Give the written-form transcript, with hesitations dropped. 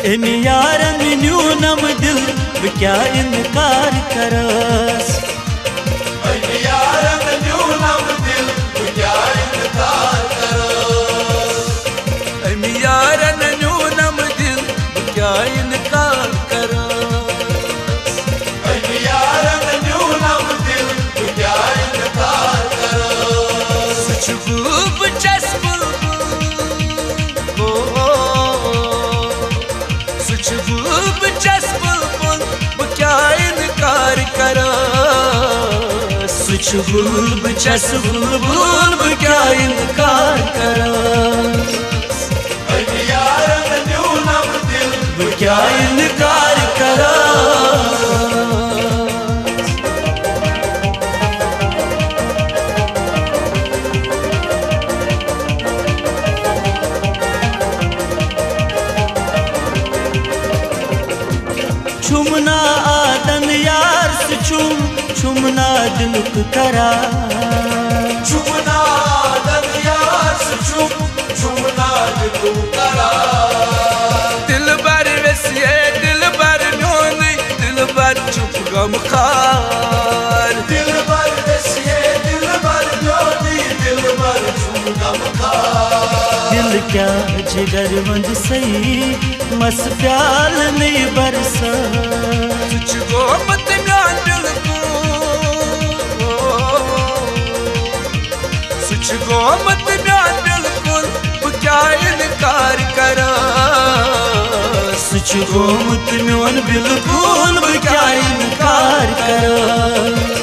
M यारन न्यूनम दिल बह क्या इनकार करस। एम यारन न्यूनम दिल बह क्या इनकार करस। एम यारन न्यूनम दिल बह क्या इनकार करस। एम यारन न्यूनम दिल बह क्या इनकार करस। सुचबूब चस्बुल सुचबूब चस्बुल बह क्या इनकार करस। सुचबुल चस्बुल बह क्या इनकार करस। एम यारन न्यूनम दिल बह क्या इनकार करस। छुमना आदन यार से छुमना दिलुक करा। छुमना आदन यार से छुमना दिलुक करा। दिल बर वसिए दिल बर न्योंद दिल बर चुप गम खार। दिल बर वसिए दिल बर न्योंद दिल बर चुप गम खार। दिल क्या जिगर मंद सही मस प्याल नहीं बरसा। सुच गो मत म्यान दिल को सुच गो मत म्यान दिल को बह क्या इनकार करा। सुच गो मत म्यान बिल्कुल बह क्या इनकार करा।